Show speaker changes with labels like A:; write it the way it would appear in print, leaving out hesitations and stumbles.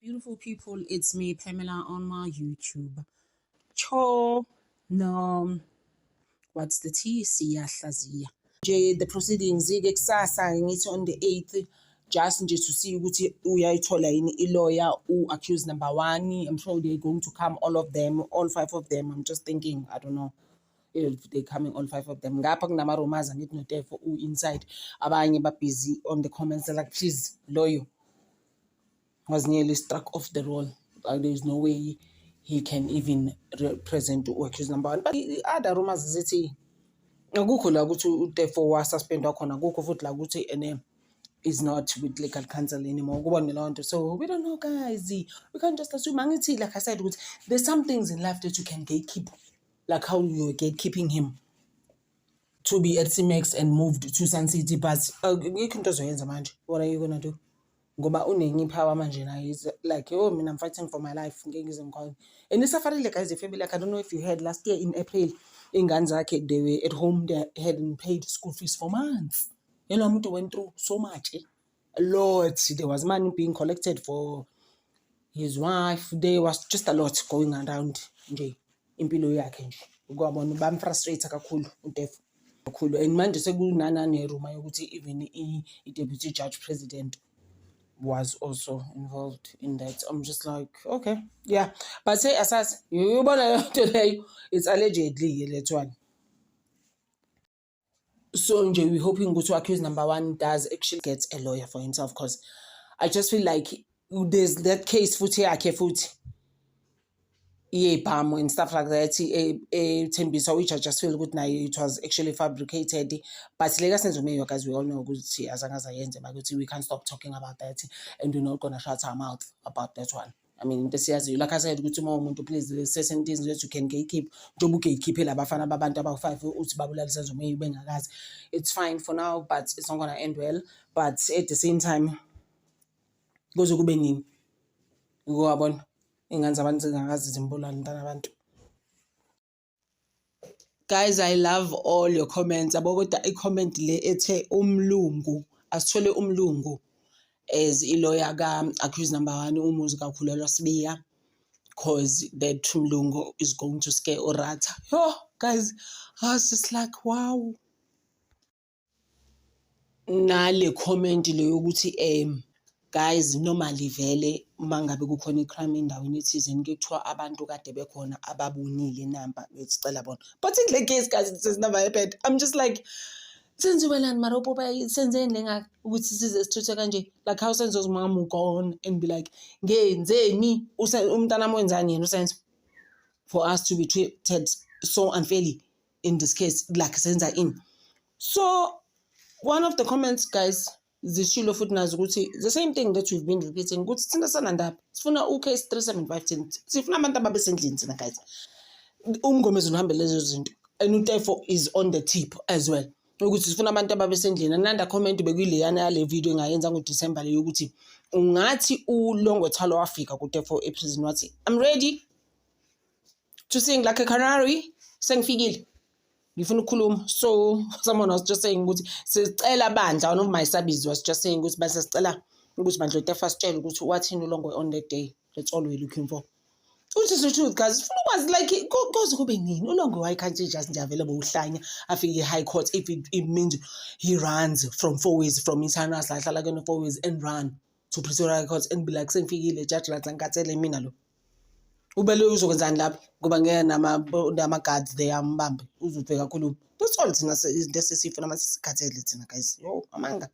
A: Beautiful people, it's me, Pamela, on my YouTube. Cho, no, what's the T? Siyahlaziya. The proceedings, it's on the 8th, just to see ukuthi uyayithola yini i-lawyer accused number 1. I'm sure they're going to come, all of them, all 5 of them. I'm just thinking, I don't know if they're coming, all 5 of them. Ngapha kunama-rumors angithi no-Tefo inside. Abanye busy on the comments, they're like, please, lawyer was nearly struck off the roll. There's no way he can even represent accused number 1. But the other rumors is that akukho la ukuthi uTefo wa suspend wakhona, akukho futhi la ukuthi is not with legal counsel anymore. So we don't know, guys. We can't just assume. Like I said, there's some things in life that you can gatekeep, like how you're gatekeeping him to be at CMX and moved to Sun City. But what are you gonna do? Ngoba unenye power manje na is like, oh, I'm fighting for my life. And it's safari like, as a family, like, I don't know if you heard last year in April in Ganzake, they were at home, they hadn't paid school fees for months. You know, Muto went through so much. A lot. There was money being collected for his wife. There was just a lot going around nje impilo yakhe nje. Ukubona bamfrustrate kakhulu uTefo. And manje sekunana neruma yokuthi even i-deputy judge president was also involved in that. I'm just like, okay, yeah. But say asas, you today, it's allegedly that one. So we're hoping to accuse number 1 does actually get a lawyer for himself, because I just feel like there's that case footy palm and stuff like that. So which I just feel good now, it was actually fabricated. But as we all know, we can't stop talking about that, and we're not gonna shut our mouth about that one. I mean, this year, like I said, good tomorrow to please there's certain things that you can gatekeep. It's fine for now, but it's not gonna end well. But at the same time, guys, I love all your comments. About a comment le ethe umlungu asithole umlungu as lawyer accused number 1 umuzi kakhulelwa sibiya, because that umlungu is going to scare Orata. Oh, guys, I was just like, wow. Nale comment le yokuthi guys, normally vele mangabe kukhona icrime endaweni ethizeni kuthiwa abantu kade bekhona ababonile namba besicela bona. But in the case, guys, it has never happened. I'm just like, senziwelani maropo senzeni lenga ukuthi size sithuthe kanje, like how senzo mama gone and be like, ngenzeni umntana wenzani yena usenzo, for us to be treated so unfairly in this case, like senza in. So one of the comments, guys, zishilo futhi nazo ukuthi the same thing that we've been repeating, ukuthi thina sanandaba sifuna ucase 37510, sifuna abantu ababesendlini thina, guys. Umngomezi uhambe lezo zinto, and uTefo is on the tip as well, ukuthi sifuna abantu ababesendlini. Ananda comment bekuyileyana yale video engayenza ngoDecember leyo ukuthi ungathi uLongwethalo wafika kuTefo eprison wathi, I'm ready to sing like a canary, sengifikile ngifuna ukukhuluma. So someone was just saying ukuthi sicela bandla, one of my subbies was just saying ukuthi base sicela ukuthi bandla uTefo asitshele ukuthi wathini uLongwe on that day. That's all we're looking for. Which is the truth, guys. Was like goes kube nini uLongwe, why can't he just available uhlanya afike high court if it means he runs from 4 ways from internal hlahla like on 4 ways and run to Pretoria court and be like sengifikile judge la ngikathele mina lo ubele uzokwenzani lapho ngoba ngeke nama guards there ambambe uzufika kakhulu. That's all thina izinto esifuna mase sikhathele thina, guys. Yo amanga.